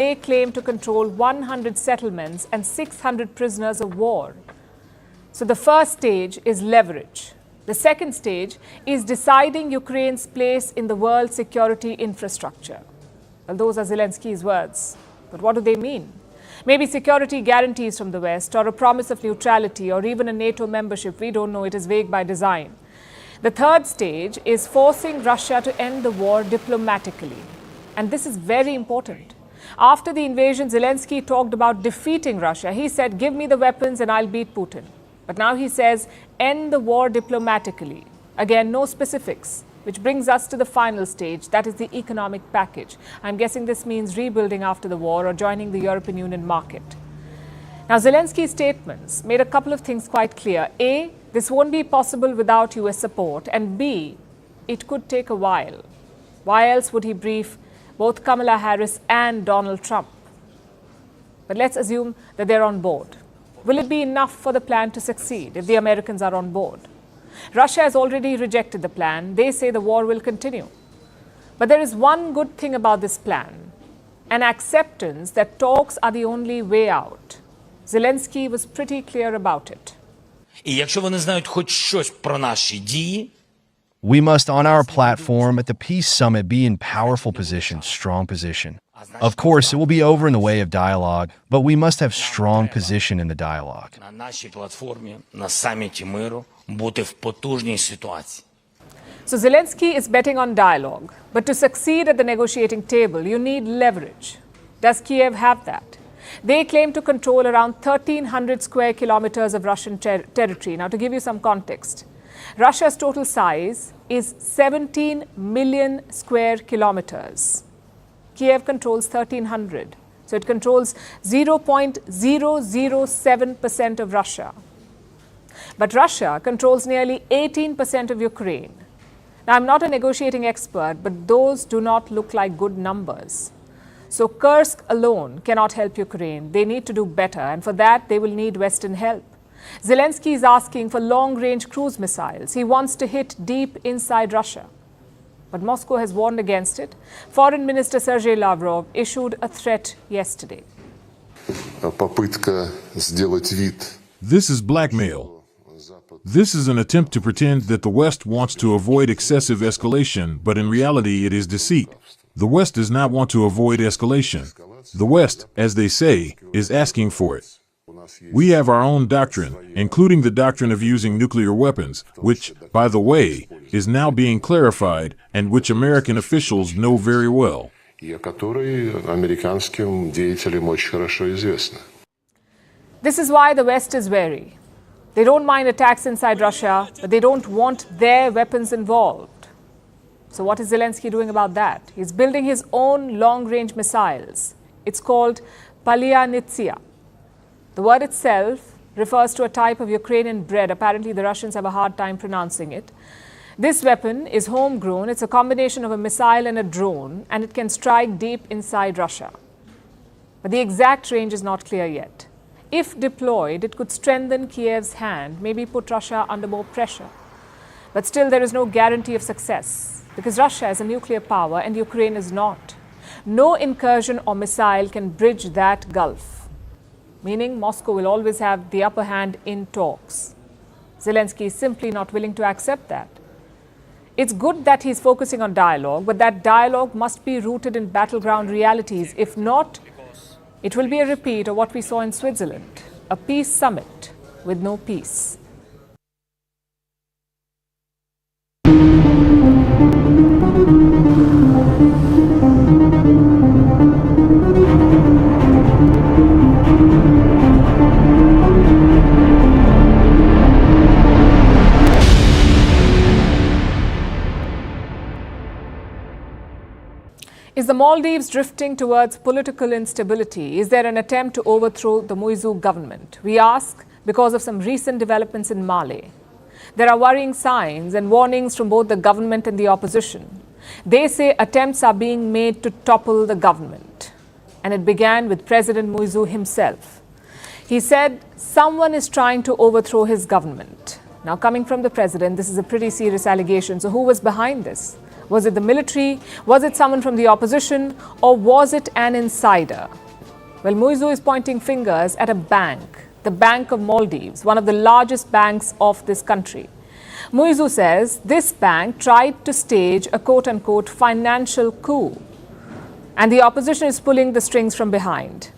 They claim to control 100 settlements and 600 prisoners of war. So the first stage is leverage. The second stage is deciding Ukraine's place in the world security infrastructure. Well, those are Zelensky's words. But what do they mean? Maybe security guarantees from the West, or a promise of neutrality, or even a NATO membership. We don't know. It is vague by design. The third stage is forcing Russia to end the war diplomatically. And this is very important. After the invasion, Zelensky talked about defeating Russia. He said, give me the weapons and I'll beat Putin. But now he says, end the war diplomatically. Again, no specifics, which brings us to the final stage, that is the economic package. I'm guessing this means rebuilding after the war or joining the European Union market. Now, Zelensky's statements made a couple of things quite clear. A, this won't be possible without US support. And B, it could take a while. Why else would he brief both Kamala Harris and Donald Trump? But let's assume that they're on board. Will it be enough for the plan to succeed if the Americans are on board? Russia has already rejected the plan. They say the war will continue. But there is one good thing about this plan, an acceptance that talks are the only way out. Zelensky was pretty clear about it. І якщо вони знають хоч щось про наші дії, we must, on our platform at the Peace Summit, be in powerful position, strong position. Of course, it will be over in the way of dialogue, but we must have strong position in the dialogue. на нашій платформі, на саміті миру, бути в потужній ситуації. So Zelensky is betting on dialogue. But to succeed at the negotiating table, you need leverage. Does Kyiv have that? They claim to control around 1,300 square kilometers of Russian territory. Now, to give you some context, Russia's total size is 17 million square kilometers. Kyiv controls 1,300. So it controls 0.007% of Russia. But Russia controls nearly 18% of Ukraine. Now, I'm not a negotiating expert, but those do not look like good numbers. So Kursk alone cannot help Ukraine. They need to do better, and for that, they will need Western help. Zelensky is asking for long-range cruise missiles. He wants to hit deep inside Russia. But Moscow has warned against it. Foreign Minister Sergei Lavrov issued a threat yesterday. This is blackmail. This is an attempt to pretend that the West wants to avoid excessive escalation, but in reality it is deceit. The West does not want to avoid escalation. The West, as they say, is asking for it. We have our own doctrine, including the doctrine of using nuclear weapons, which, by the way, is now being clarified and which American officials know very well. This is why the West is wary. They don't mind attacks inside Russia, but they don't want their weapons involved. So what is Zelensky doing about that? He's building his own long-range missiles. It's called Palyanitsia. The word itself refers to a type of Ukrainian bread. Apparently, the Russians have a hard time pronouncing it. This weapon is homegrown. It's a combination of a missile and a drone, and it can strike deep inside Russia. But the exact range is not clear yet. If deployed, it could strengthen Kyiv's hand, maybe put Russia under more pressure. But still, there is no guarantee of success, because Russia is a nuclear power and Ukraine is not. No incursion or missile can bridge that gulf, meaning Moscow will always have the upper hand in talks. Zelensky is simply not willing to accept that. It's good that he's focusing on dialogue, but that dialogue must be rooted in battleground realities. If not, it will be a repeat of what we saw in Switzerland, a peace summit with no peace. Is the Maldives drifting towards political instability? Is there an attempt to overthrow the MeToo government? We ask because of some recent developments in Mali. There are worrying signs and warnings from both the government and the opposition. They say attempts are being made to topple the government. And it began with President MeToo himself. He said someone is trying to overthrow his government. Now, coming from the president, this is a pretty serious allegation. So who was behind this? Was it the military? Was it someone from the opposition? Or was it an insider? Well, Muizu is pointing fingers at a bank, the Bank of Maldives, one of the largest banks of this country. Muizu says this bank tried to stage a quote-unquote financial coup, and the opposition is pulling the strings from behind.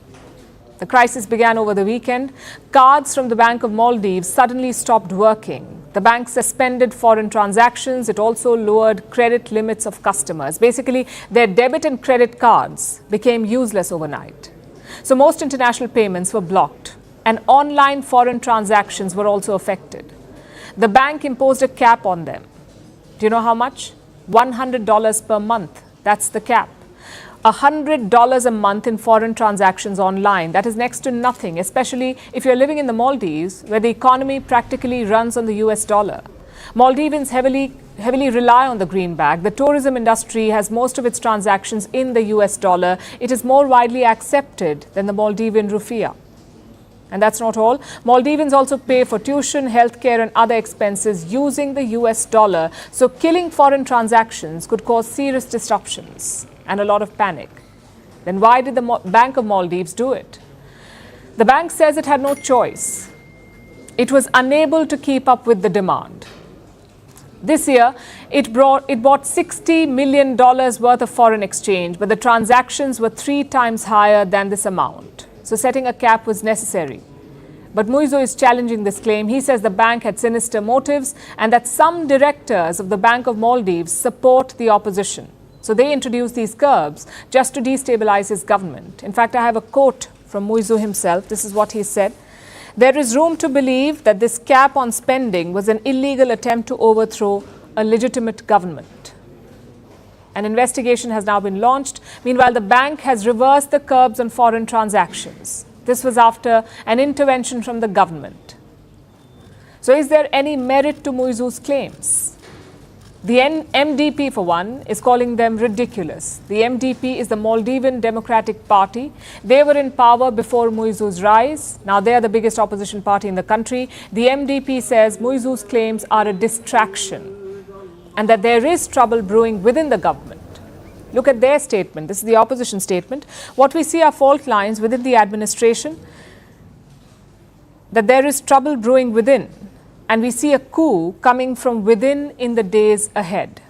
The crisis began over the weekend. Cards from the Bank of Maldives suddenly stopped working. The bank suspended foreign transactions. It also lowered credit limits of customers. Basically, their debit and credit cards became useless overnight. So most international payments were blocked, and online foreign transactions were also affected. The bank imposed a cap on them. Do you know how much? $100 per month. That's the cap. $100 a month in foreign transactions online. That is next to nothing, especially if you're living in the Maldives, where the economy practically runs on the US dollar. Maldivians heavily rely on the greenback. The tourism industry has most of its transactions in the US dollar. It is more widely accepted than the Maldivian rupiah. And that's not all. Maldivians also pay for tuition, healthcare, and other expenses using the US dollar. So killing foreign transactions could cause serious disruptions and a lot of panic. Then why did the Bank of Maldives do it? The bank says it had no choice. It was unable to keep up with the demand. This year, it bought $60 million worth of foreign exchange, but the transactions were 3 times higher than this amount. So setting a cap was necessary. But Muizu is challenging this claim. He says the bank had sinister motives and that some directors of the Bank of Maldives support the opposition. So they introduced these curbs just to destabilize his government. In fact, I have a quote from Muizu himself. This is what he said. There is room to believe that this cap on spending was an illegal attempt to overthrow a legitimate government. An investigation has now been launched. Meanwhile, the bank has reversed the curbs on foreign transactions. This was after an intervention from the government. So is there any merit to Muizu's claims? The MDP, for one, is calling them ridiculous. The MDP is the Maldivian Democratic Party. They were in power before Muizu's rise. Now they are the biggest opposition party in the country. The MDP says Muizu's claims are a distraction and that there is trouble brewing within the government. Look at their statement. This is the opposition statement. What we see are fault lines within the administration, that there is trouble brewing within. And we see a coup coming from within in the days ahead.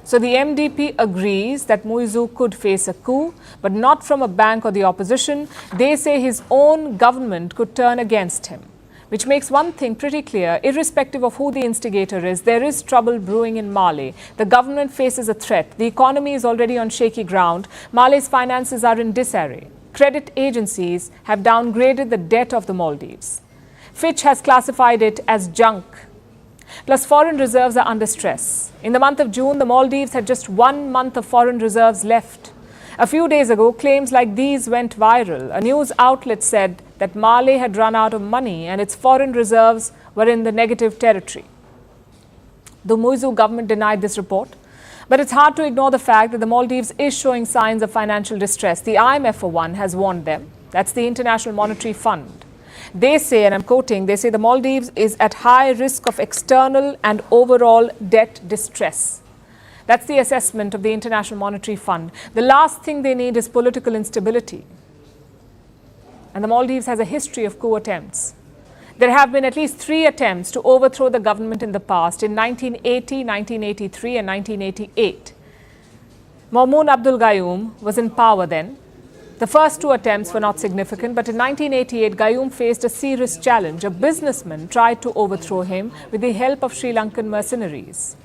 So the MDP agrees that Muizu could face a coup, but not from a bank or the opposition. They say his own government could turn against him, which makes one thing pretty clear. Irrespective of who the instigator is, there is trouble brewing in Mali. The government faces a threat. The economy is already on shaky ground. Mali's finances are in disarray. Credit agencies have downgraded the debt of the Maldives. Fitch has classified it as junk. Plus, foreign reserves are under stress. In the month of June, the Maldives had just 1 month of foreign reserves left. A few days ago, claims like these went viral. A news outlet said that Mali had run out of money and its foreign reserves were in the negative territory. The Muizu government denied this report. But it's hard to ignore the fact that the Maldives is showing signs of financial distress. The IMF, for one, has warned them. That's the International Monetary Fund. They say, and I'm quoting, they say the Maldives is at high risk of external and overall debt distress. That's the assessment of the International Monetary Fund. The last thing they need is political instability. And the Maldives has a history of coup attempts. There have been at least 3 attempts to overthrow the government in the past, in 1980, 1983, and 1988. Maumoon Abdul Gayoom was in power then. The first 2 attempts were not significant, but in 1988, Gayoom faced a serious challenge. A businessman tried to overthrow him with the help of Sri Lankan mercenaries.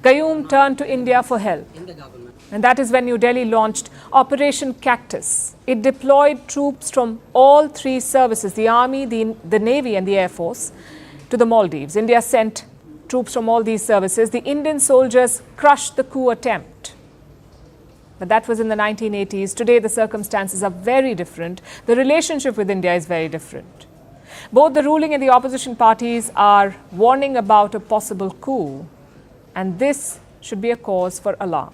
Gayoom turned to India for help. And that is when New Delhi launched Operation Cactus. It deployed troops from all 3 services, the Army, the Navy, and the Air Force, to the Maldives. India sent troops from all these services. The Indian soldiers crushed the coup attempt. But that was in the 1980s. Today, the circumstances are very different. The relationship with India is very different. Both the ruling and the opposition parties are warning about a possible coup. And this should be a cause for alarm.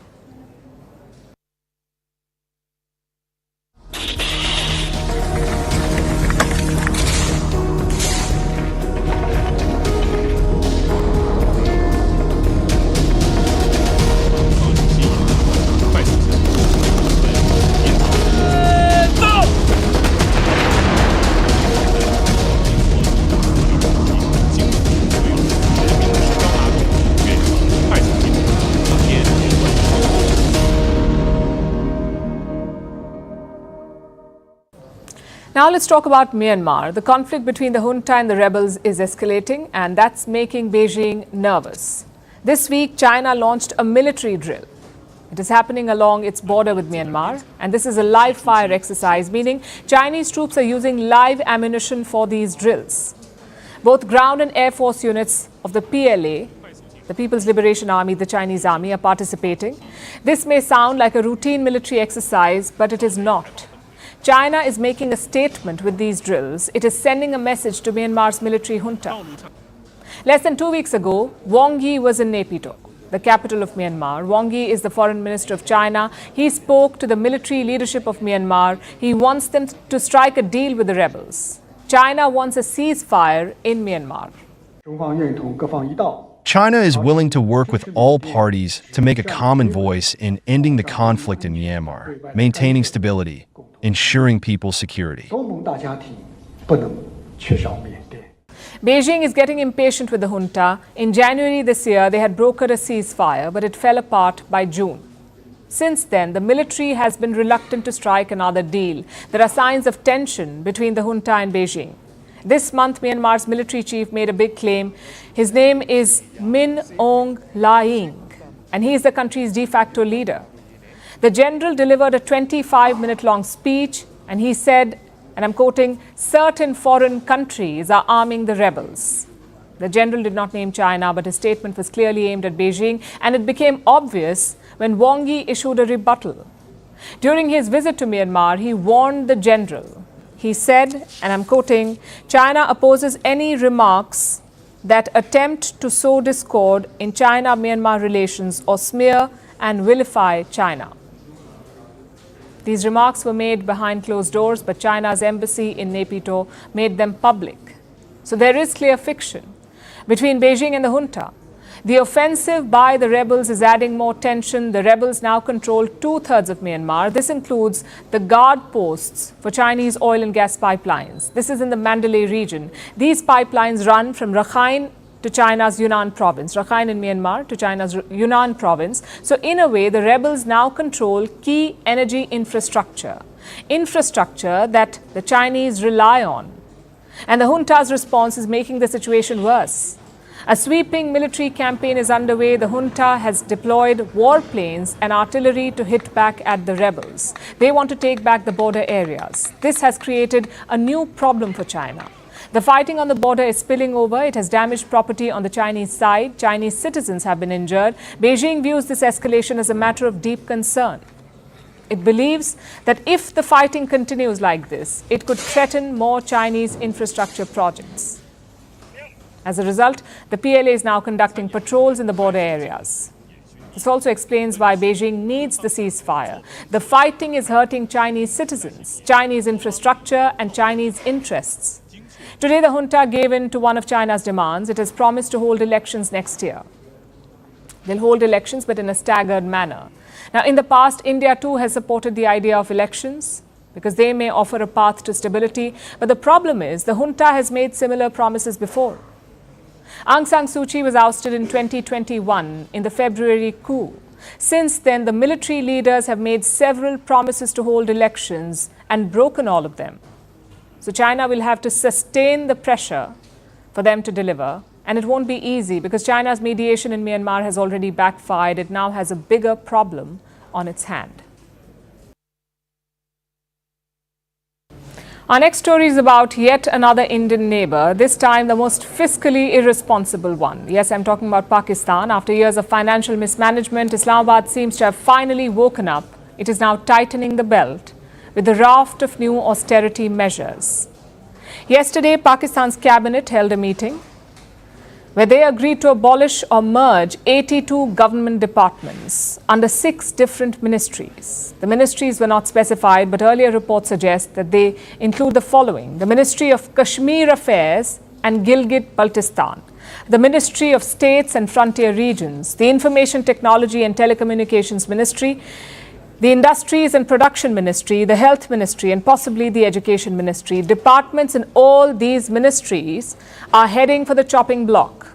Now let's talk about Myanmar. The conflict between the junta and the rebels is escalating, and that's making Beijing nervous. This week, China launched a military drill. It is happening along its border with Myanmar, and this is a live fire exercise, meaning Chinese troops are using live ammunition for these drills. Both ground and air force units of the PLA, the People's Liberation Army, the Chinese army, are participating. This may sound like a routine military exercise, but it is not. China is making a statement with these drills. It is sending a message to Myanmar's military junta. Less than 2 weeks ago, Wang Yi was in Naypyidaw, the capital of Myanmar. Wang Yi is the foreign minister of China. He spoke to the military leadership of Myanmar. He wants them to strike a deal with the rebels. China wants a ceasefire in Myanmar. China is willing to work with all parties to make a common voice in ending the conflict in Myanmar, maintaining stability, ensuring people's security. Beijing is getting impatient with the junta. In January this year, they had brokered a ceasefire, but it fell apart by June. Since then, the military has been reluctant to strike another deal. There are signs of tension between the junta and Beijing. This month, Myanmar's military chief made a big claim. His name is Min Aung Hlaing, and he is the country's de facto leader. The general delivered a 25-minute-long speech, and he said, and I'm quoting, certain foreign countries are arming the rebels. The general did not name China, but his statement was clearly aimed at Beijing, and it became obvious when Wang Yi issued a rebuttal. During his visit to Myanmar, he warned the general. He said, and I'm quoting, China opposes any remarks that attempt to sow discord in China-Myanmar relations or smear and vilify China. These remarks were made behind closed doors, but China's embassy in Naypyidaw made them public. So there is clear friction between Beijing and the junta. The offensive by the rebels is adding more tension. The rebels now control 2/3 of Myanmar. This includes the guard posts for Chinese oil and gas pipelines. This is in the Mandalay region. These pipelines run from Rakhine to China's Yunnan province, Rakhine in Myanmar to China's Yunnan province. So in a way, the rebels now control key energy infrastructure that the Chinese rely on. And the junta's response is making the situation worse. A sweeping military campaign is underway. The junta has deployed warplanes and artillery to hit back at the rebels. They want to take back the border areas. This has created a new problem for China. The fighting on the border is spilling over. It has damaged property on the Chinese side. Chinese citizens have been injured. Beijing views this escalation as a matter of deep concern. It believes that if the fighting continues like this, it could threaten more Chinese infrastructure projects. As a result, the PLA is now conducting patrols in the border areas. This also explains why Beijing needs the ceasefire. The fighting is hurting Chinese citizens, Chinese infrastructure, and Chinese interests. Today, the junta gave in to one of China's demands. It has promised to hold elections next year. They'll hold elections, but in a staggered manner. Now, in the past, India too has supported the idea of elections because they may offer a path to stability. But the problem is the junta has made similar promises before. Aung San Suu Kyi was ousted in 2021 in the February coup. Since then, the military leaders have made several promises to hold elections and broken all of them. So China will have to sustain the pressure for them to deliver. And it won't be easy because China's mediation in Myanmar has already backfired. It now has a bigger problem on its hand. Our next story is about yet another Indian neighbor, this time the most fiscally irresponsible one. Yes, I'm talking about Pakistan. After years of financial mismanagement, Islamabad seems to have finally woken up. It is now tightening the belt with a raft of new austerity measures. Yesterday, Pakistan's cabinet held a meeting where they agreed to abolish or merge 82 government departments under 6 different ministries. The ministries were not specified, but earlier reports suggest that they include the following: the Ministry of Kashmir Affairs and Gilgit-Baltistan, the Ministry of States and Frontier Regions, the Information Technology and Telecommunications Ministry, the Industries and Production Ministry, the Health Ministry, and possibly the Education Ministry. Departments in all these ministries are heading for the chopping block.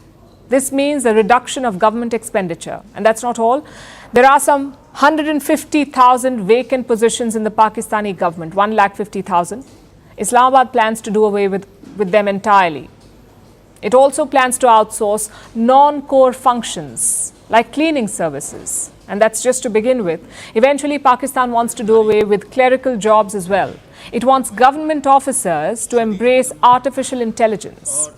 This means a reduction of government expenditure. And that's not all. There are some 150,000 vacant positions in the Pakistani government, 150,000. Islamabad plans to do away with them entirely. It also plans to outsource non-core functions like cleaning services. And that's just to begin with. Eventually, Pakistan wants to do away with clerical jobs as well. It wants government officers to embrace artificial intelligence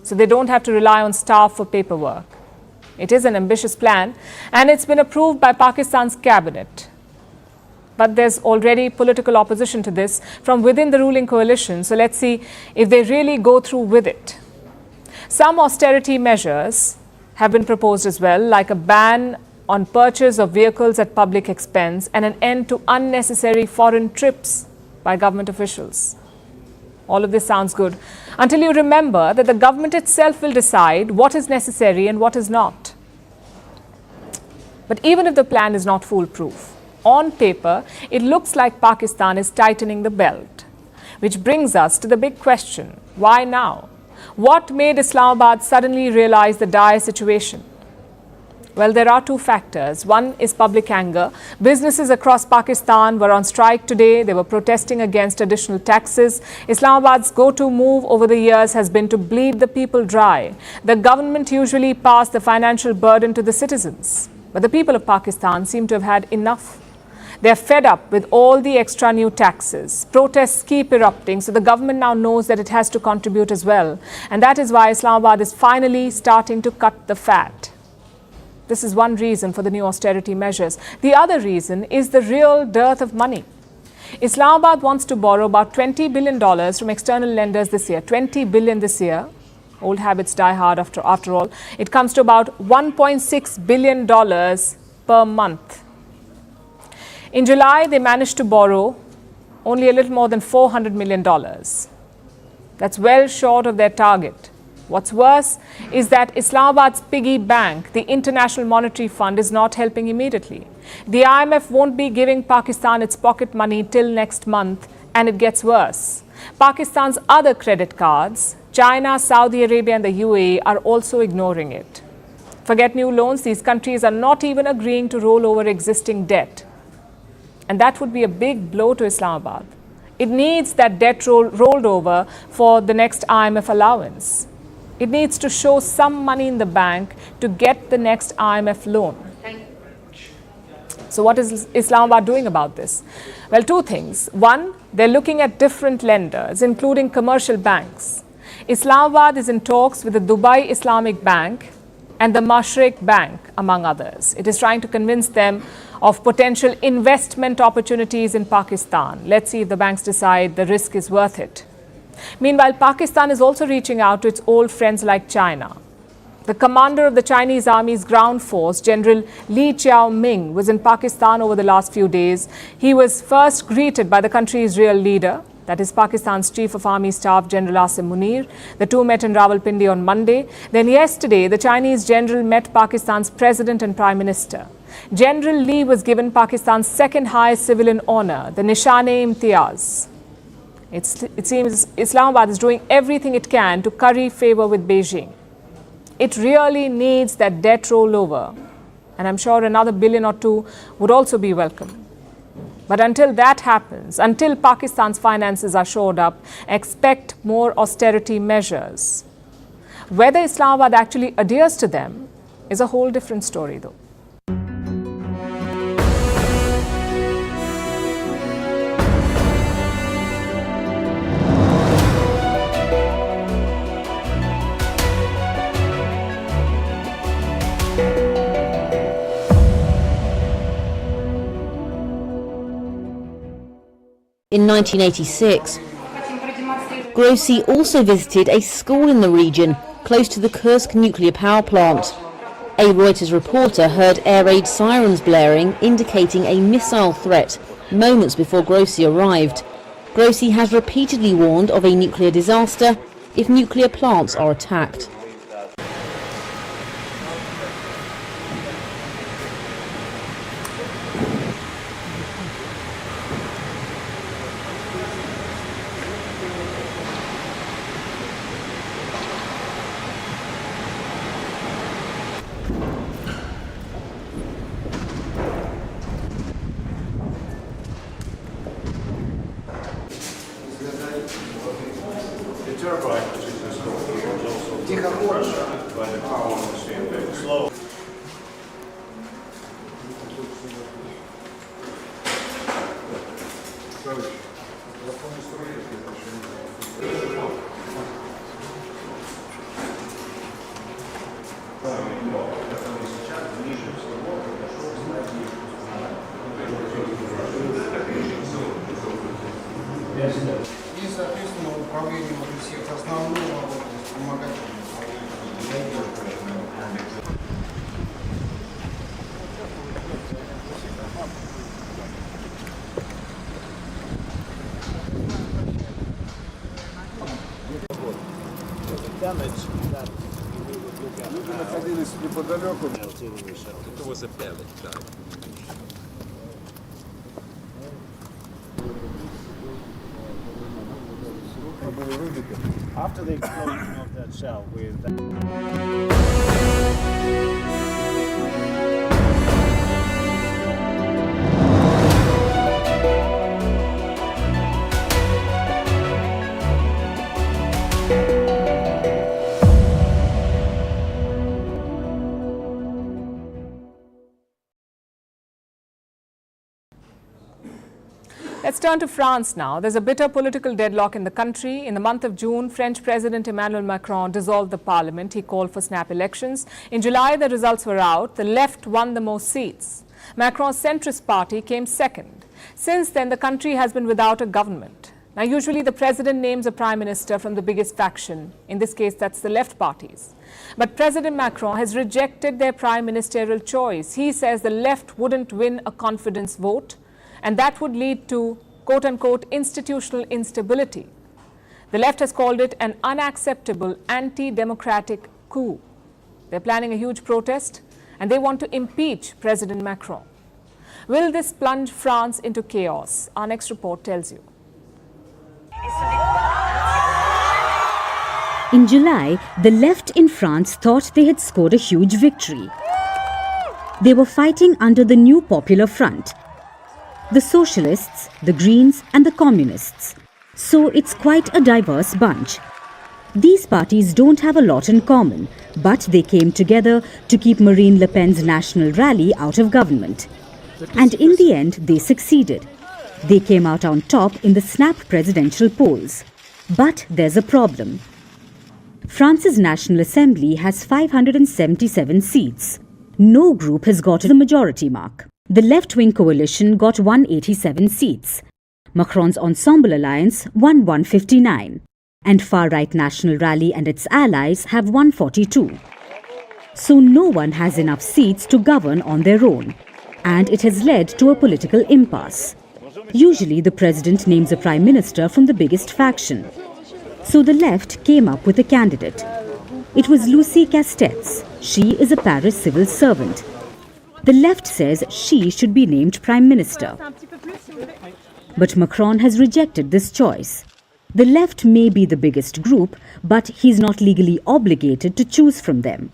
so they don't have to rely on staff for paperwork. It is an ambitious plan, and it's been approved by Pakistan's cabinet. But there's already political opposition to this from within the ruling coalition, so let's see if they really go through with it. Some austerity measures have been proposed as well, like a ban on purchase of vehicles at public expense and an end to unnecessary foreign trips by government officials. All of this sounds good until you remember that the government itself will decide what is necessary and what is not. But even if the plan is not foolproof, on paper, it looks like Pakistan is tightening the belt. Which brings us to the big question, why now? What made Islamabad suddenly realize the dire situation? Well, there are two factors. One is public anger. Businesses across Pakistan were on strike today. They were protesting against additional taxes. Islamabad's go-to move over the years has been to bleed the people dry. The government usually passed the financial burden to the citizens. But the people of Pakistan seem to have had enough. They're fed up with all the extra new taxes. Protests keep erupting, so the government now knows that it has to contribute as well. And that is why Islamabad is finally starting to cut the fat. This is one reason for the new austerity measures. The other reason is the real dearth of money. Islamabad wants to borrow about $20 billion from external lenders this year. $20 billion this year. Old habits die hard after all. It comes to about $1.6 billion per month. In July, they managed to borrow only a little more than $400 million. That's well short of their target. What's worse is that Islamabad's piggy bank, the International Monetary Fund, is not helping immediately. The IMF won't be giving Pakistan its pocket money till next month, and it gets worse. Pakistan's other credit cards, China, Saudi Arabia and the UAE, are also ignoring it. Forget new loans, these countries are not even agreeing to roll over existing debt. And that would be a big blow to Islamabad. It needs that debt rolled over for the next IMF allowance. It needs to show some money in the bank to get the next IMF loan. So what is Islamabad doing about this? Well, two things. One, they're looking at different lenders, including commercial banks. Islamabad is in talks with the Dubai Islamic Bank and the Mashreq Bank, among others. It is trying to convince them of potential investment opportunities in Pakistan. Let's see if the banks decide the risk is worth it. Meanwhile, Pakistan is also reaching out to its old friends like China. The commander of the Chinese Army's ground force, General Li Qiaoming, was in Pakistan over the last few days. He was first greeted by the country's real leader, that is Pakistan's Chief of Army Staff, General Asim Munir. The two met in Rawalpindi on Monday. Then yesterday, the Chinese general met Pakistan's President and Prime Minister. General Li was given Pakistan's second highest civilian honor, the Nishan-e-Imtiaz. It seems Islamabad is doing everything it can to curry favor with Beijing. It really needs that debt rollover, and I'm sure another billion or two would also be welcome. But until that happens, until Pakistan's finances are shored up, expect more austerity measures. Whether Islamabad actually adheres to them is a whole different story, though. In 1986, Grossi also visited a school in the region, close to the Kursk nuclear power plant. A Reuters reporter heard air raid sirens blaring, indicating a missile threat, moments before Grossi arrived. Grossi has repeatedly warned of a nuclear disaster if nuclear plants are attacked. turbine, which is installed here, is also crushed by the power of the same base. Slow. И, соответственно, управление вот всех основных работ, помогать Люди находились неподалеку. After the explosion of that shell with Let's turn to France now. There's a bitter political deadlock in the country. In the month of June, French President Emmanuel Macron dissolved the parliament. He called for snap elections. In July, the results were out. The left won the most seats. Macron's centrist party came second. Since then, the country has been without a government. Now, usually the president names a prime minister from the biggest faction. In this case, that's the left parties. But President Macron has rejected their prime ministerial choice. He says the left wouldn't win a confidence vote, and that would lead to, quote-unquote, institutional instability. The left has called it an unacceptable anti-democratic coup. They're planning a huge protest, and they want to impeach President Macron. Will this plunge France into chaos? Our next report tells you. In July, the left in France thought they had scored a huge victory. They were fighting under the new Popular Front, the Socialists, the Greens and the Communists. So it's quite a diverse bunch. These parties don't have a lot in common, but they came together to keep Marine Le Pen's national rally out of government. And in the end, they succeeded. They came out on top in the snap presidential polls. But there's a problem. France's National Assembly has 577 seats. No group has got the majority mark. The left-wing coalition got 187 seats. Macron's Ensemble Alliance won 159. And far-right National Rally and its allies have 142. So no one has enough seats to govern on their own. And it has led to a political impasse. Usually the president names a prime minister from the biggest faction. So the left came up with a candidate. It was Lucie Castex. She is a Paris civil servant. The left says she should be named prime minister. But Macron has rejected this choice. The left may be the biggest group, but he's not legally obligated to choose from them.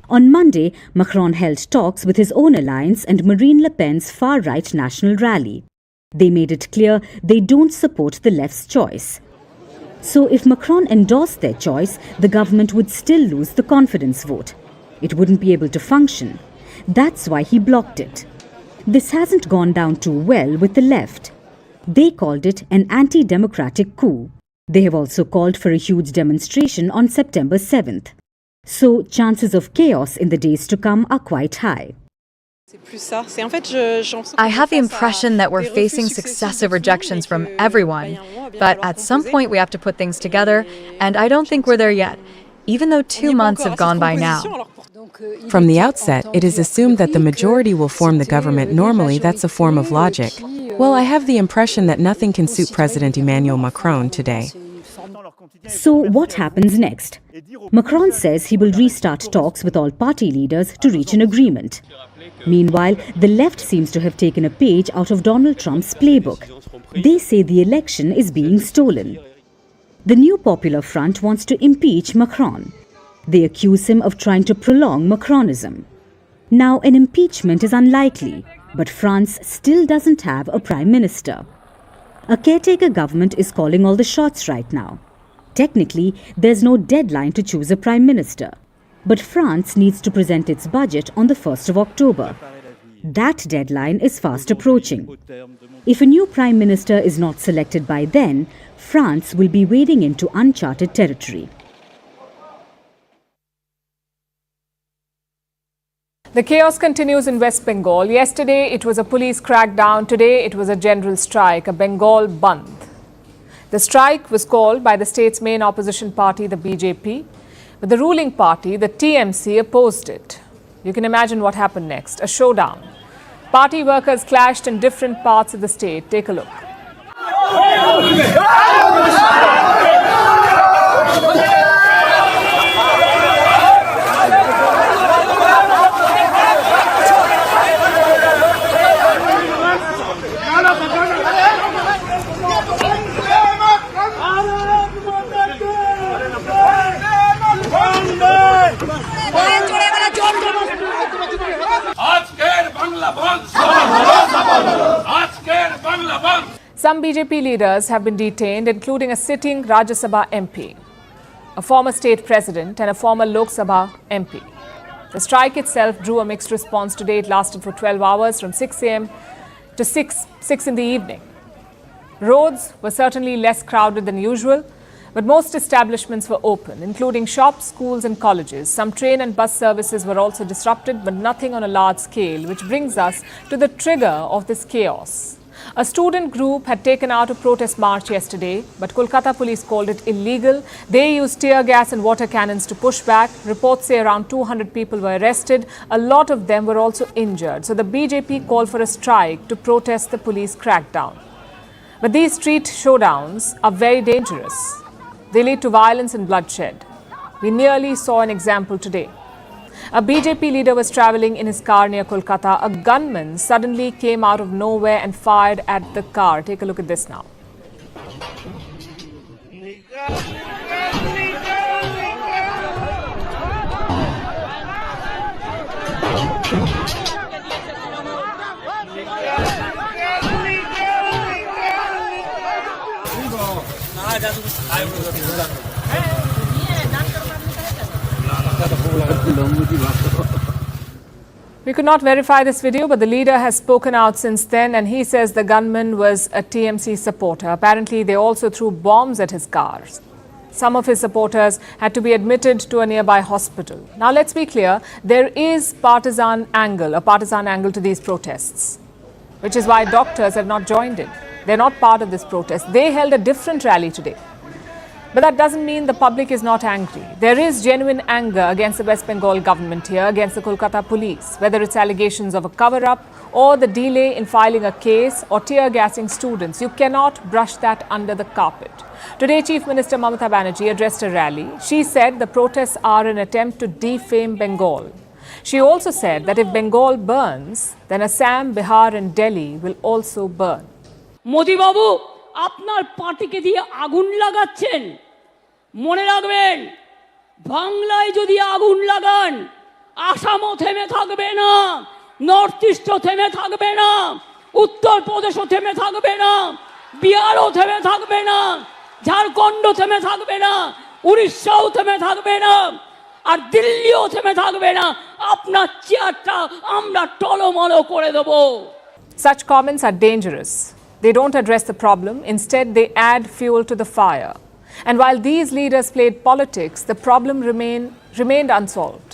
On Monday, Macron held talks with his own alliance and Marine Le Pen's far-right National Rally. They made it clear they don't support the left's choice. So if Macron endorsed their choice, the government would still lose the confidence vote. It wouldn't be able to function. That's why he blocked it. This hasn't gone down too well with the left. They called it an anti-democratic coup. They have also called for a huge demonstration on September 7th. So chances of chaos in the days to come are quite high. I have the impression that we're facing successive rejections from everyone, but at some point we have to put things together, and I don't think we're there yet, even though 2 months have gone by now. From the outset, it is assumed that the majority will form the government. Normally, that's a form of logic. Well, I have the impression that nothing can suit President Emmanuel Macron today. So what happens next? Macron says he will restart talks with all party leaders to reach an agreement. Meanwhile, the left seems to have taken a page out of Donald Trump's playbook. They say the election is being stolen. The new Popular Front wants to impeach Macron. They accuse him of trying to prolong Macronism. Now, an impeachment is unlikely, but France still doesn't have a prime minister. A caretaker government is calling all the shots right now. Technically, there's no deadline to choose a prime minister. But France needs to present its budget on the 1st of October. That deadline is fast approaching. If a new prime minister is not selected by then, France will be wading into uncharted territory. The chaos continues in West Bengal. Yesterday, it was a police crackdown. Today, it was a general strike, a Bengal Bandh. The strike was called by the state's main opposition party, the BJP. But the ruling party, the TMC, opposed it. You can imagine what happened next, a showdown. Party workers clashed in different parts of the state. Take a look. Some BJP leaders have been detained, including a sitting Rajya Sabha MP, a former state president and a former Lok Sabha MP. The strike itself drew a mixed response today. It lasted for 12 hours from 6 a.m. to 6 in the evening. Roads were certainly less crowded than usual, but most establishments were open, including shops, schools and colleges. Some train and bus services were also disrupted, but nothing on a large scale, which brings us to the trigger of this chaos. A student group had taken out a protest march yesterday, but Kolkata police called it illegal. They used tear gas and water cannons to push back. Reports say around 200 people were arrested. A lot of them were also injured. So the BJP called for a strike to protest the police crackdown. But these street showdowns are very dangerous. They lead to violence and bloodshed. We nearly saw an example today. A BJP leader was travelling in his car near Kolkata. A gunman suddenly came out of nowhere and fired at the car. Take a look at this now. We could not verify this video, but the leader has spoken out since then, and he says the gunman was a TMC supporter. Apparently, they also threw bombs at his cars. Some of his supporters had to be admitted to a nearby hospital. Now, let's be clear, there is a partisan angle to these protests, which is why doctors have not joined in. They're not part of this protest. They held a different rally today. But that doesn't mean the public is not angry. There is genuine anger against the West Bengal government here, against the Kolkata police, whether it's allegations of a cover-up or the delay in filing a case or tear-gassing students. You cannot brush that under the carpet. Today, Chief Minister Mamata Banerjee addressed a rally. She said the protests are an attempt to defame Bengal. She also said that if Bengal burns, then Assam, Bihar and Delhi will also burn. Modi Babu, আপনার পার্টিকে দিয়ে আগুন লাগাচ্ছেন মনে রাখবেন বাংলায় যদি আগুন লাগান আসামও থেমে থাকবে না নর্থ ইস্টও থেমে থাকবে না উত্তর প্রদেশও থেমে থাকবে না বিহারও থেমে থাকবে না ঝাড়খণ্ডও থেমে থাকবে না উড়িষ্যাও থেমে থাকবে না আর দিল্লিও থেমে থাকবে না আপনার চেয়ারটা আমরা টলমলো করে দেব Such comments are dangerous. They don't address the problem. Instead, they add fuel to the fire. And while these leaders played politics, the problem remained unsolved.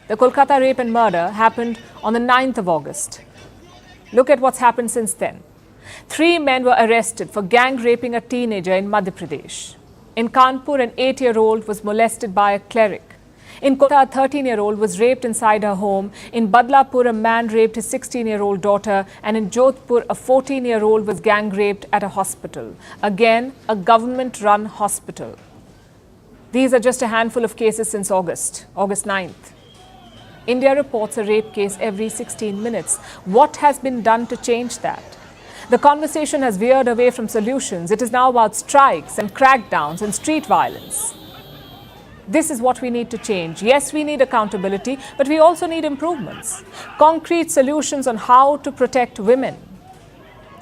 The Kolkata rape and murder happened on the 9th of August. Look at what's happened since then. 3 men were arrested for gang raping a teenager in Madhya Pradesh. In Kanpur, an 8-year-old was molested by a cleric. In Kolkata, a 13-year-old was raped inside her home. In Badlapur, a man raped his 16-year-old daughter. And in Jodhpur, a 14-year-old was gang raped at a hospital. Again, a government-run hospital. These are just a handful of cases since August 9th. India reports a rape case every 16 minutes. What has been done to change that? The conversation has veered away from solutions. It is now about strikes and crackdowns and street violence. This is what we need to change. Yes, we need accountability, but we also need improvements. Concrete solutions on how to protect women.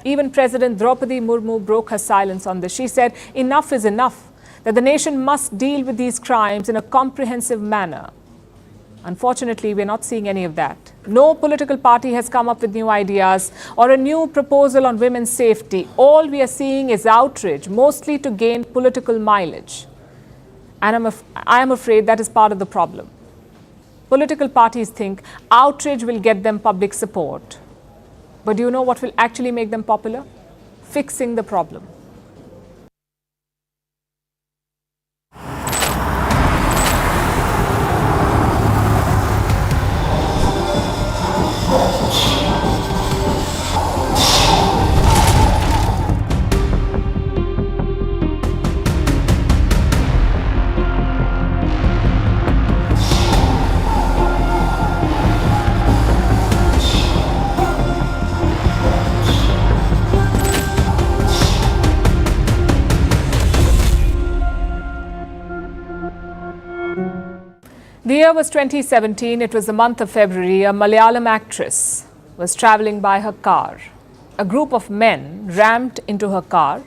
Even President Draupadi Murmu broke her silence on this. She said, enough is enough. that the nation must deal with these crimes in a comprehensive manner. Unfortunately, we're not seeing any of that. No political party has come up with new ideas or a new proposal on women's safety. All we are seeing is outrage, mostly to gain political mileage. And I am afraid that is part of the problem. Political parties think outrage will get them public support. But do you know what will actually make them popular? Fixing the problem. The year was 2017. It was the month of February. A Malayalam actress was traveling by her car. A group of men rammed into her car.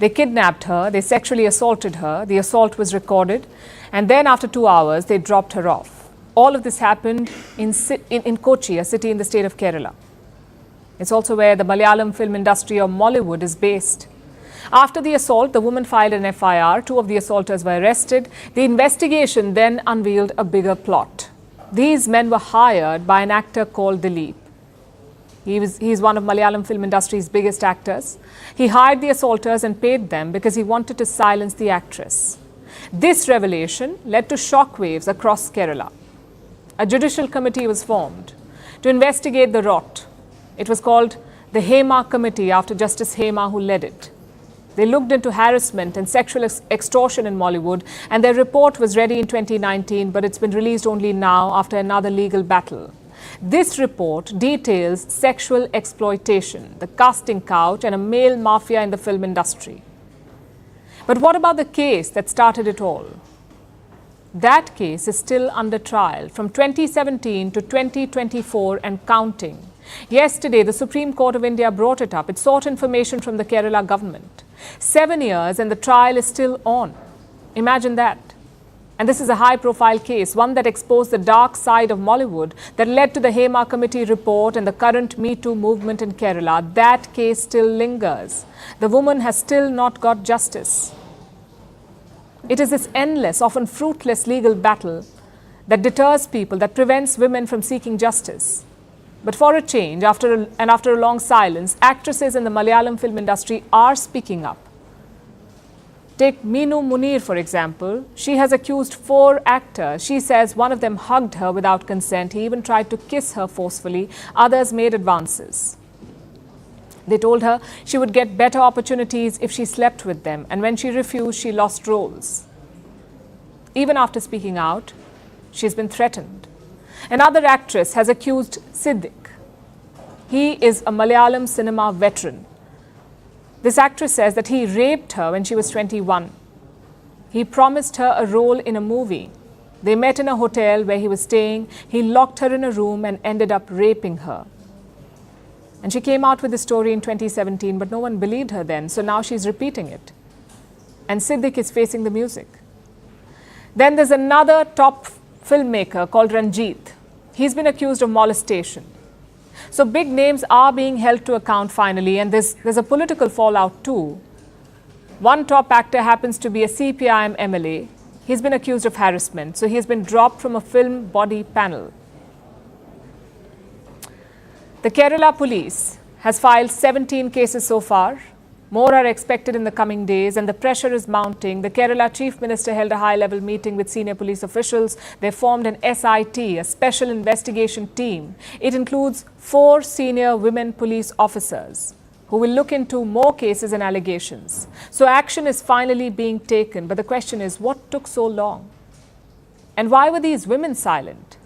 They kidnapped her. They sexually assaulted her. The assault was recorded. And then after 2 hours, they dropped her off. All of this happened in Kochi, a city in the state of Kerala. It's also where the Malayalam film industry or Mollywood is based. After the assault, the woman filed an FIR. 2 of the assaulters were arrested. The investigation then unveiled a bigger plot. These men were hired by an actor called Dilip. He is one of Malayalam film industry's biggest actors. He hired the assaulters and paid them because he wanted to silence the actress. This revelation led to shockwaves across Kerala. A judicial committee was formed to investigate the rot. It was called the Hema Committee after Justice Hema, who led it. They looked into harassment and sexual extortion in Mollywood, and their report was ready in 2019, but it's been released only now after another legal battle. This report details sexual exploitation, the casting couch, and a male mafia in the film industry. But what about the case that started it all? That case is still under trial from 2017 to 2024 and counting. Yesterday, the Supreme Court of India brought it up. It sought information from the Kerala government. 7 years and the trial is still on. Imagine that. And this is a high-profile case, one that exposed the dark side of Mollywood that led to the Hema Committee report and the current MeToo movement in Kerala. That case still lingers. The woman has still not got justice. It is this endless, often fruitless legal battle that deters people, that prevents women from seeking justice. But for a change, after a long silence, actresses in the Malayalam film industry are speaking up. Take Meenu Munir, for example. She has accused 4 actors. She says one of them hugged her without consent. He even tried to kiss her forcefully. Others made advances. They told her she would get better opportunities if she slept with them. And when she refused, she lost roles. Even after speaking out, she's been threatened. Another actress has accused Siddiq. He is a Malayalam cinema veteran. This actress says that he raped her when she was 21. He promised her a role in a movie. They met in a hotel where he was staying. He locked her in a room and ended up raping her. And she came out with the story in 2017, but no one believed her then. So now she's repeating it. And Siddiq is facing the music. Then there's another top filmmaker called Ranjit. He's been accused of molestation. So big names are being held to account finally, and there's a political fallout too. One top actor happens to be a CPIM MLA. He's been accused of harassment, so he's been dropped from a film body panel. The Kerala police has filed 17 cases so far. More are expected in the coming days, and the pressure is mounting. The Kerala Chief Minister held a high-level meeting with senior police officials. They formed an SIT, a special investigation team. It includes 4 senior women police officers who will look into more cases and allegations. So action is finally being taken. But the question is, what took so long? And why were these women silent?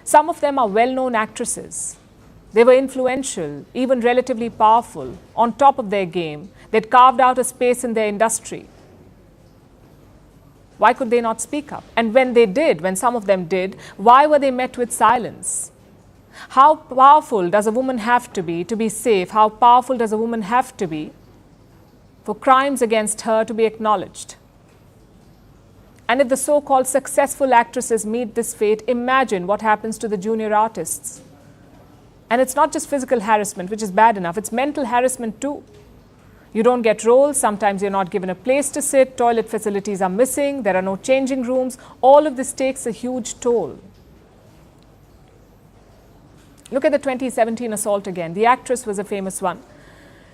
Some of them are well-known actresses. They were influential, even relatively powerful, on top of their game. They'd carved out a space in their industry. Why could they not speak up? And when they did, when some of them did, why were they met with silence? How powerful does a woman have to be safe? How powerful does a woman have to be for crimes against her to be acknowledged? And if the so-called successful actresses meet this fate, imagine what happens to the junior artists. And it's not just physical harassment, which is bad enough, it's mental harassment too. You don't get roles, sometimes you're not given a place to sit, toilet facilities are missing, there are no changing rooms. All of this takes a huge toll. Look at the 2017 assault again. The actress was a famous one.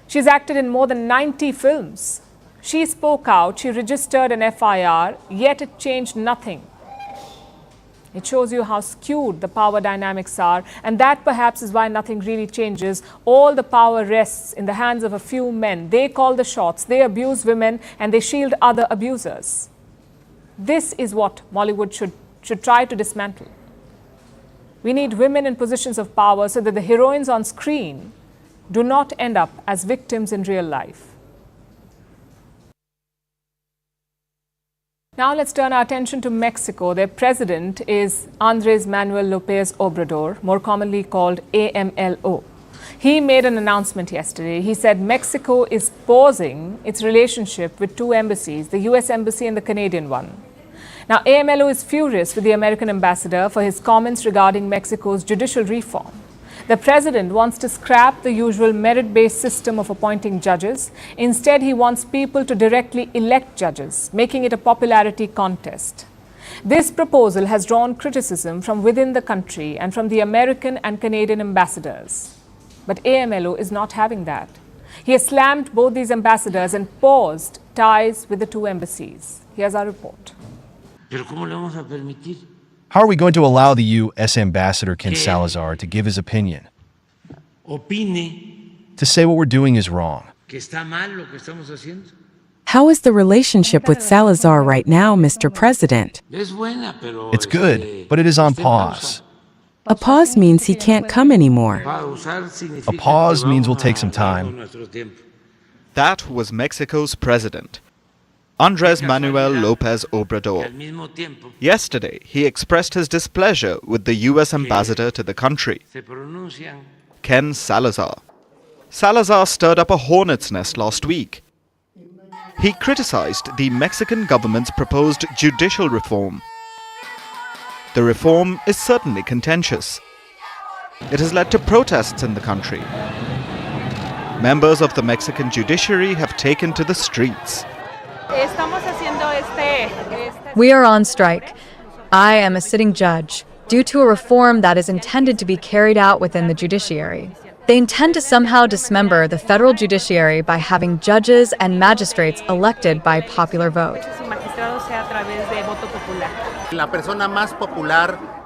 She's acted in more than 90 films. She spoke out, she registered an FIR, yet it changed nothing. It shows you how skewed the power dynamics are, and that perhaps is why nothing really changes. All the power rests in the hands of a few men. They call the shots, they abuse women, and they shield other abusers. This is what Mollywood should try to dismantle. We need women in positions of power so that the heroines on screen do not end up as victims in real life. Now let's turn our attention to Mexico. Their president is Andrés Manuel López Obrador, more commonly called AMLO. He made an announcement yesterday. He said Mexico is pausing its relationship with two embassies, the US Embassy and the Canadian one. Now, AMLO is furious with the American ambassador for his comments regarding Mexico's judicial reform. The president wants to scrap the usual merit-based system of appointing judges. Instead, he wants people to directly elect judges, making it a popularity contest. This proposal has drawn criticism from within the country and from the American and Canadian ambassadors. But AMLO is not having that. He has slammed both these ambassadors and paused ties with the two embassies. Here's our report. How are we going to allow the U.S. Ambassador Ken Salazar to give his opinion? To say what we're doing is wrong. How is the relationship with Salazar right now, Mr. President? It's good, but it is on pause. A pause means he can't come anymore. A pause means we'll take some time. That was Mexico's president, Andrés Manuel López Obrador. Yesterday, he expressed his displeasure with the U.S. ambassador to the country, Ken Salazar. Salazar stirred up a hornet's nest last week. He criticized the Mexican government's proposed judicial reform. The reform is certainly contentious. It has led to protests in the country. Members of the Mexican judiciary have taken to the streets. We are on strike. I am a sitting judge due to a reform that is intended to be carried out within the judiciary. They intend to somehow dismember the federal judiciary by having judges and magistrates elected by popular vote.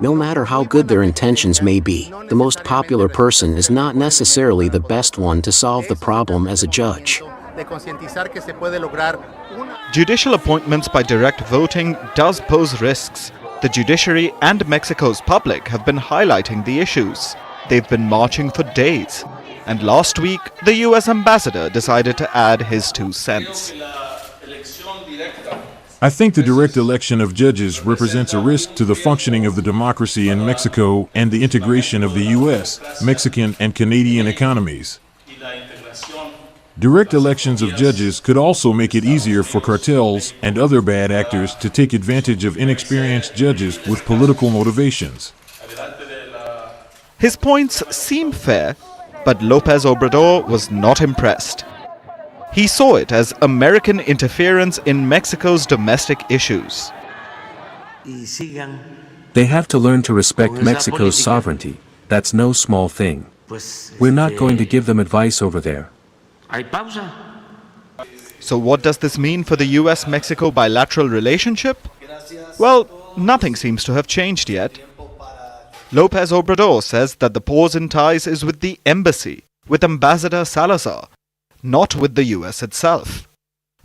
No matter how good their intentions may be, the most popular person is not necessarily the best one to solve the problem as a judge. Judicial appointments by direct voting does pose risks. The judiciary and Mexico's public have been highlighting the issues. They've been marching for days. And last week, the US ambassador decided to add his 2 cents. I think the direct election of judges represents a risk to the functioning of the democracy in Mexico and the integration of the US, Mexican, and Canadian economies. Direct elections of judges could also make it easier for cartels and other bad actors to take advantage of inexperienced judges with political motivations. His points seem fair, but López Obrador was not impressed. He saw it as American interference in Mexico's domestic issues. They have to learn to respect Mexico's sovereignty. That's no small thing. We're not going to give them advice over there. So what does this mean for the US-Mexico bilateral relationship? Well, nothing seems to have changed yet. López Obrador says that the pause in ties is with the embassy, with Ambassador Salazar, not with the US itself.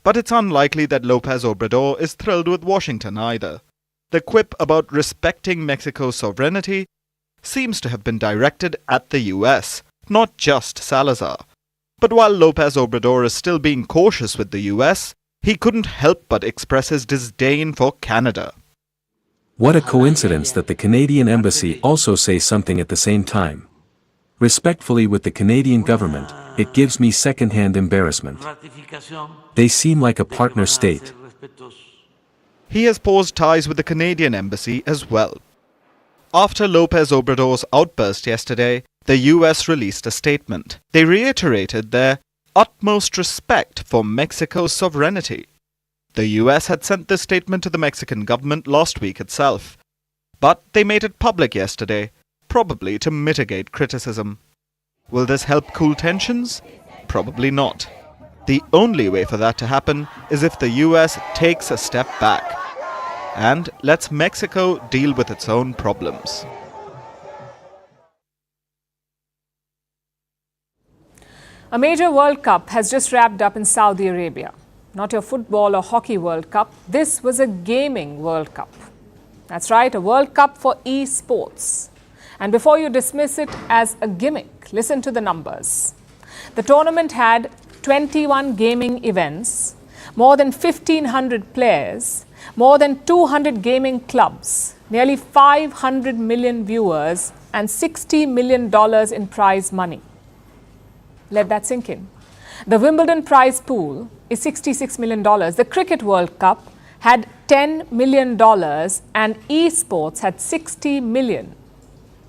But it's unlikely that López Obrador is thrilled with Washington either. The quip about respecting Mexico's sovereignty seems to have been directed at the US, not just Salazar. But while López Obrador is still being cautious with the US, he couldn't help but express his disdain for Canada. What a coincidence that the Canadian embassy also says something at the same time. Respectfully with the Canadian government, it gives me second-hand embarrassment. They seem like a partner state. he has paused ties with the Canadian embassy as well. After López Obrador's outburst yesterday, the US released a statement. They reiterated their utmost respect for Mexico's sovereignty. The US had sent this statement to the Mexican government last week itself, but they made it public yesterday, probably to mitigate criticism. Will this help cool tensions? Probably not. The only way for that to happen is if the US takes a step back and lets Mexico deal with its own problems. A major World Cup has just wrapped up in Saudi Arabia. Not your football or hockey World Cup. This was a gaming World Cup. That's right, a World Cup for esports. And before you dismiss it as a gimmick, listen to the numbers. The tournament had 21 gaming events, more than 1,500 players, more than 200 gaming clubs, nearly 500 million viewers, and $60 million in prize money. Let that sink in. The Wimbledon prize pool is $66 million. The Cricket World Cup had $10 million and esports had $60 million.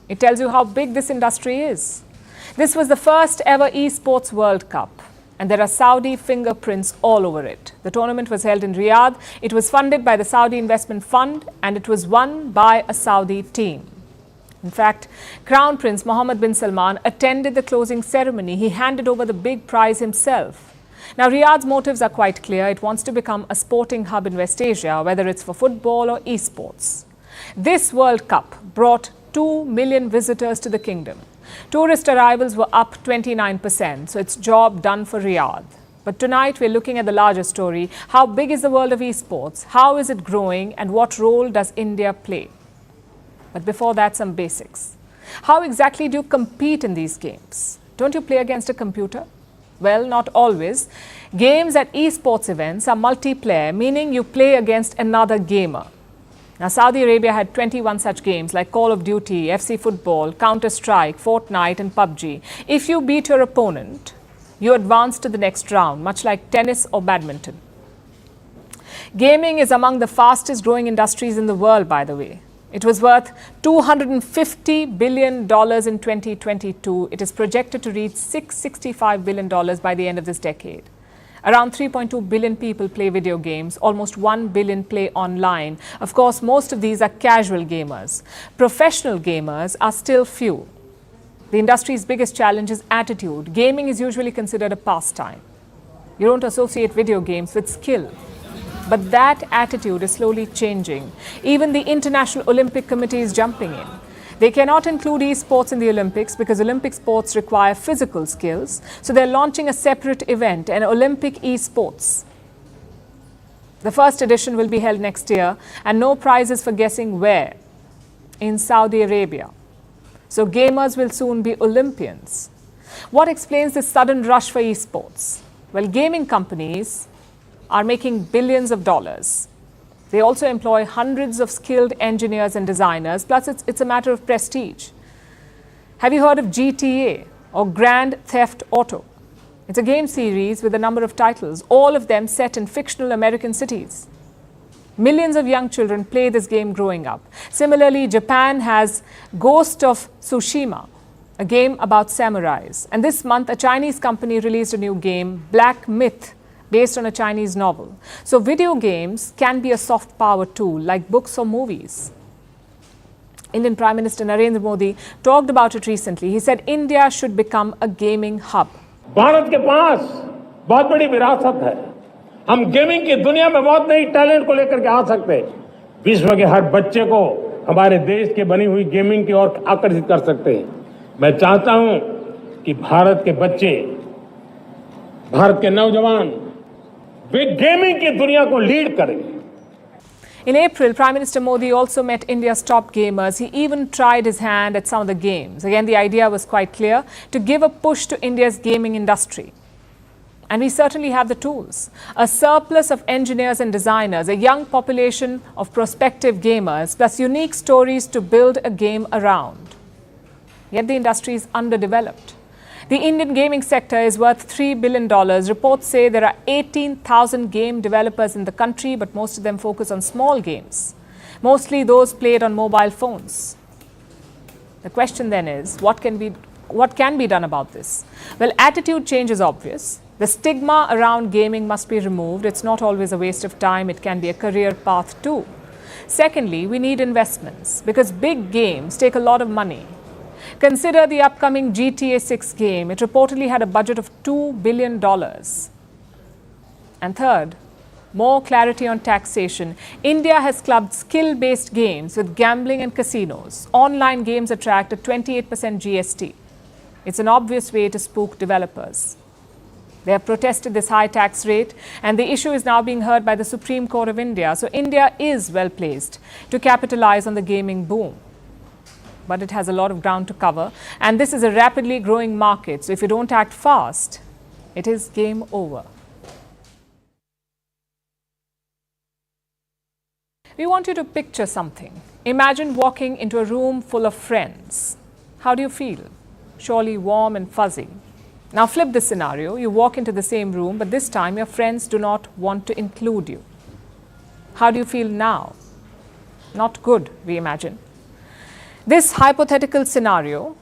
It tells you how big this industry is. This was the first ever esports World Cup, and there are Saudi fingerprints all over it. The tournament was held in Riyadh. It was funded by the Saudi Investment Fund, and it was won by a Saudi team. In fact, Crown Prince Mohammed bin Salman attended the closing ceremony. He handed over the big prize himself. Now, Riyadh's motives are quite clear. It wants to become a sporting hub in West Asia, whether it's for football or esports. This World Cup brought 2 million visitors to the kingdom. Tourist arrivals were up 29%, so it's job done for Riyadh. But tonight we're looking at the larger story. How big is the world of esports? How is it growing? And what role does India play? But before that, some basics. How exactly do you compete in these games? Don't you play against a computer? Well, not always. Games at esports events are multiplayer, meaning you play against another gamer. Now, Saudi Arabia had 21 such games like Call of Duty, FC Football, Counter-Strike, Fortnite and PUBG. If you beat your opponent, you advance to the next round, much like tennis or badminton. Gaming is among the fastest growing industries in the world, by the way. It was worth $250 billion in 2022. It is projected to reach $665 billion by the end of this decade. Around 3.2 billion people play video games. Almost 1 billion play online. Of course, most of these are casual gamers. Professional gamers are still few. The industry's biggest challenge is attitude. Gaming is usually considered a pastime. You don't associate video games with skill. But that attitude is slowly changing. Even the International Olympic Committee is jumping in. They cannot include esports in the Olympics because Olympic sports require physical skills. So they're launching a separate event, an Olympic esports. The first edition will be held next year, and no prizes for guessing where. In Saudi Arabia. So gamers will soon be Olympians. What explains this sudden rush for esports? Well, gaming companies are making billions of dollars. They also employ hundreds of skilled engineers and designers, plus it's a matter of prestige. Have you heard of GTA or Grand Theft Auto? It's a game series with a number of titles, all of them set in fictional American cities. Millions of young children play this game growing up. Similarly, Japan has Ghost of Tsushima, a game about samurais. And this month, a Chinese company released a new game, Black Myth, based on a Chinese novel. So video games can be a soft power tool like books or movies. Indian Prime Minister Narendra Modi talked about it recently. He said India should become a gaming hub. Bharat के पास बहुत बड़ी विरासत है. हम gaming की दुनिया में बहुत नई टैलेंट को लेकर के आ सकते हैं. विश्व के हर बच्चे को हमारे देश के बनी हुई गेमिंग की ओर आकर्षित कर सकते हैं. मैं चाहता हूं कि भारत के बच्चे, भारत के नौजवान वे गेमिंग की दुनिया को लीड करें. In April, Prime Minister Modi also met India's top gamers. He even tried his hand at some of the games. Again, the idea was quite clear, to give a push to India's gaming industry. And we certainly have the tools. A surplus of engineers and designers, a young population of prospective gamers, plus unique stories to build a game around. Yet the industry is underdeveloped. The Indian gaming sector is worth $3 billion. Reports say there are 18,000 game developers in the country, but most of them focus on small games, mostly those played on mobile phones. The question then is, what can be done about this? Well, attitude change is obvious. The stigma around gaming must be removed. It's not always a waste of time. It can be a career path too. Secondly, we need investments because big games take a lot of money. Consider the upcoming GTA 6 game. It reportedly had a budget of $2 billion. And third, more clarity on taxation. India has clubbed skill-based games with gambling and casinos. Online games attract a 28% GST. It's an obvious way to spook developers. They have protested this high tax rate, and the issue is now being heard by the Supreme Court of India. So India is well placed to capitalize on the gaming boom. But it has a lot of ground to cover, and this is a rapidly growing market. So if you don't act fast, it is game over. We want you to picture something. Imagine walking into a room full of friends. How do you feel? Surely warm and fuzzy. Now flip this scenario. You walk into the same room, but this time your friends do not want to include you. How do you feel now? Not good, we imagine. This hypothetical scenario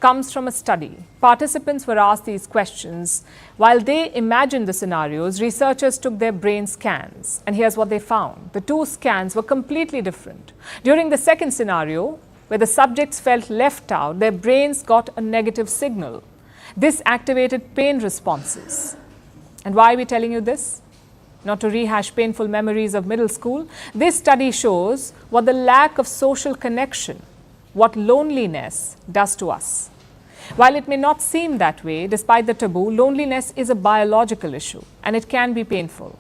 comes from a study. Participants were asked these questions. While they imagined the scenarios, researchers took their brain scans. And here's what they found. The two scans were completely different. During the second scenario, where the subjects felt left out, their brains got a negative signal. This activated pain responses. And why are we telling you this? Not to rehash painful memories of middle school. This study shows what the lack of social connection, what loneliness does to us. While it may not seem that way, despite the taboo, loneliness is a biological issue and it can be painful.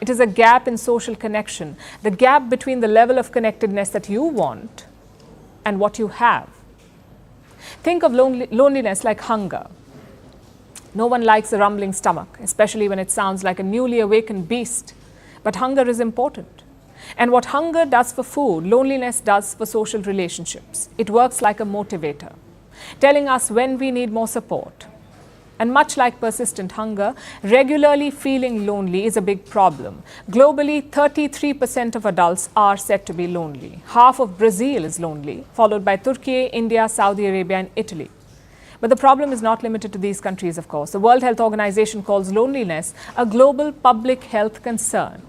It is a gap in social connection, the gap between the level of connectedness that you want and what you have. Think of loneliness like hunger. No one likes a rumbling stomach, especially when it sounds like a newly awakened beast. But hunger is important. And what hunger does for food, loneliness does for social relationships. It works like a motivator, telling us when we need more support. And much like persistent hunger, regularly feeling lonely is a big problem. Globally, 33% of adults are said to be lonely. Half of Brazil is lonely, followed by Turkey, India, Saudi Arabia, and Italy. But the problem is not limited to these countries, of course. The World Health Organization calls loneliness a global public health concern.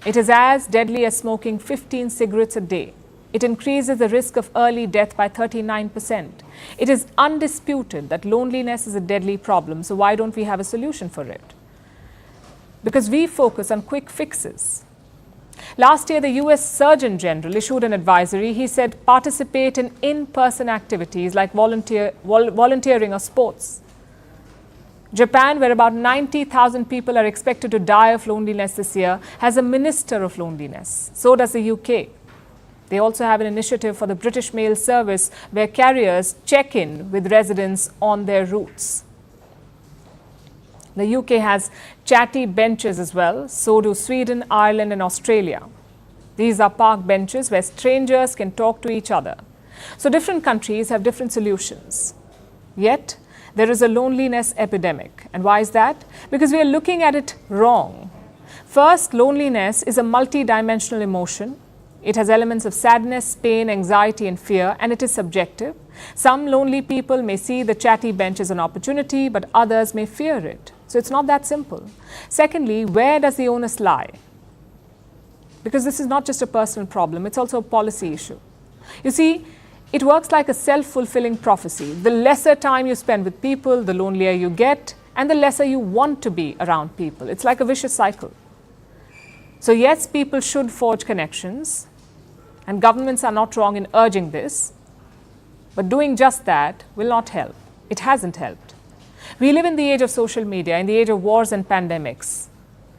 It is as deadly as smoking 15 cigarettes a day. It increases the risk of early death by 39%. It is undisputed that loneliness is a deadly problem, so why don't we have a solution for it? Because we focus on quick fixes. Last year, the US Surgeon General issued an advisory. He said, participate in in-person activities like volunteering or sports. Japan, where about 90,000 people are expected to die of loneliness this year, has a minister of loneliness. So does the UK. They also have an initiative for the British Mail Service where carriers check in with residents on their routes. The UK has chatty benches as well. So do Sweden, Ireland, and Australia. These are park benches where strangers can talk to each other. So different countries have different solutions. Yet, there is a loneliness epidemic. And why is that? Because we are looking at it wrong. First, loneliness is a multi-dimensional emotion. It has elements of sadness, pain, anxiety, and fear, and it is subjective. Some lonely people may see the chatty bench as an opportunity, but others may fear it. So it's not that simple. Secondly, where does the onus lie? Because this is not just a personal problem, it's also a policy issue. You see, it works like a self-fulfilling prophecy. The lesser time you spend with people, the lonelier you get, and the lesser you want to be around people. It's like a vicious cycle. So yes, people should forge connections, and governments are not wrong in urging this, but doing just that will not help. It hasn't helped. We live in the age of social media, in the age of wars and pandemics,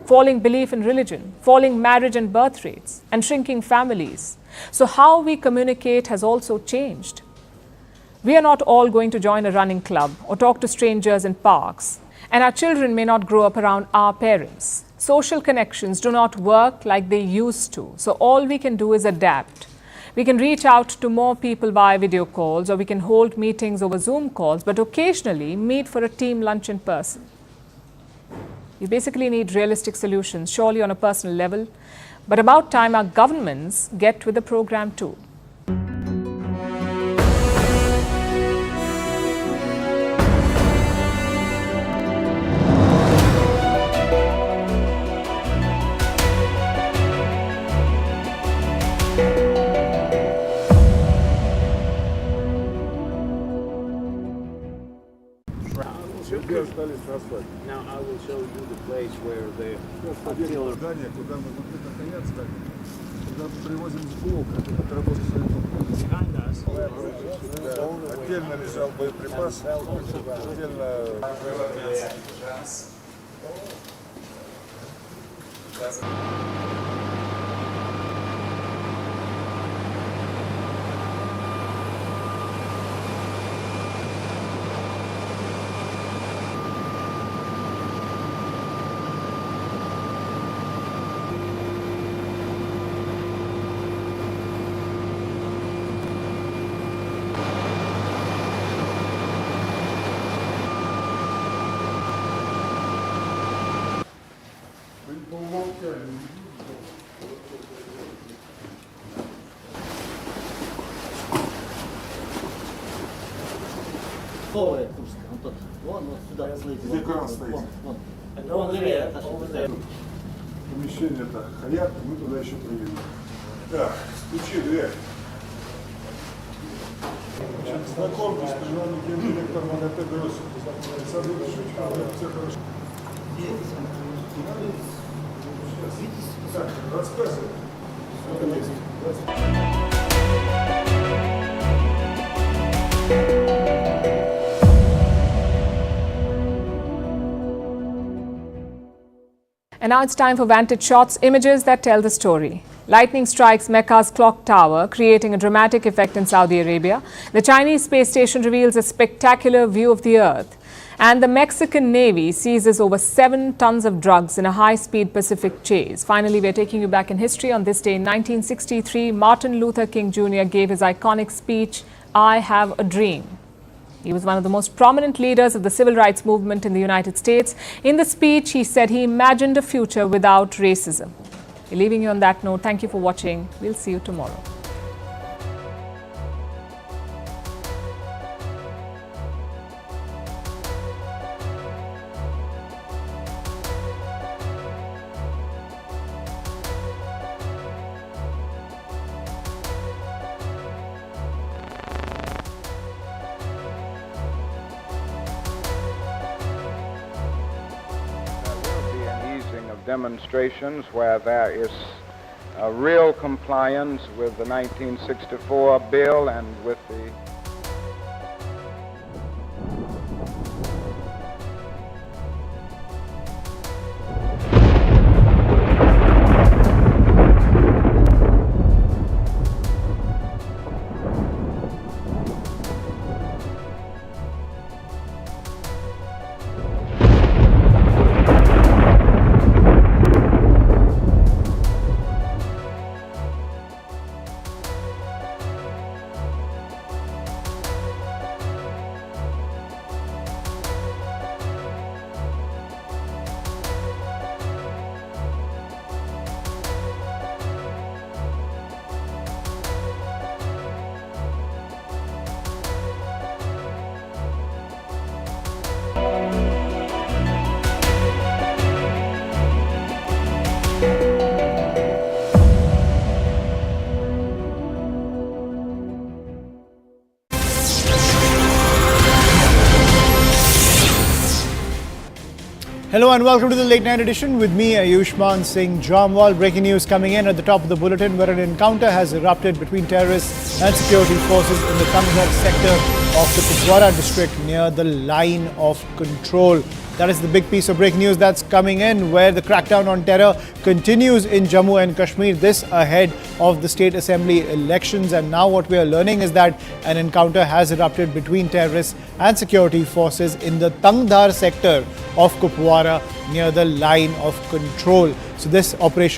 falling belief in religion, falling marriage and birth rates, and shrinking families. So how we communicate has also changed. We are not all going to join a running club or talk to strangers in parks, and our children may not grow up around our parents. Social connections do not work like they used to, so all we can do is adapt. We can reach out to more people via video calls, or we can hold meetings over Zoom calls, but occasionally meet for a team lunch in person. We basically need realistic solutions, surely on a personal level, but about time our governments get with the program too. Now I will show you the place where the artillery. Behind us. Отдельно лежал боеприпас, Новая Курска, Антон. Вон, вот сюда, смотрите. Где кран стоит? Вон. Вон левее, Помещение-то хаят, мы туда еще приедем. Так, стучи в дверь. Знакомьтесь, приемный гендиректор МАГАТЭ Гросс. Александр Ильич, все хорошо. Так, рассказывай. And now it's time for Vantage shots, images that tell the story. Lightning strikes Mecca's clock tower, creating a dramatic effect in Saudi Arabia. The Chinese space station reveals a spectacular view of the Earth. And the Mexican Navy seizes over 7 tons of drugs in a high-speed Pacific chase. Finally, we're taking you back in history. On this day in 1963, Martin Luther King Jr. gave his iconic speech, "I Have a Dream." He was one of the most prominent leaders of the civil rights movement in the United States. In the speech, he said he imagined a future without racism. We're leaving you on that note. Thank you for watching. We'll see you tomorrow. Demonstrations where there is a real compliance with the 1964 bill and with the Hello and welcome to the late night edition with me, Ayushman Singh Jamwal. Breaking news coming in at the top of the bulletin, where an encounter has erupted between terrorists and security forces in the Kamala sector of the Kupwara district near the line of control. That is the big piece of breaking news that's coming in, where the crackdown on terror continues in Jammu and Kashmir, this ahead of the state assembly elections. And now what we are learning is that an encounter has erupted between terrorists and security forces in the Tangdhar sector of Kupwara near the line of control. So this operation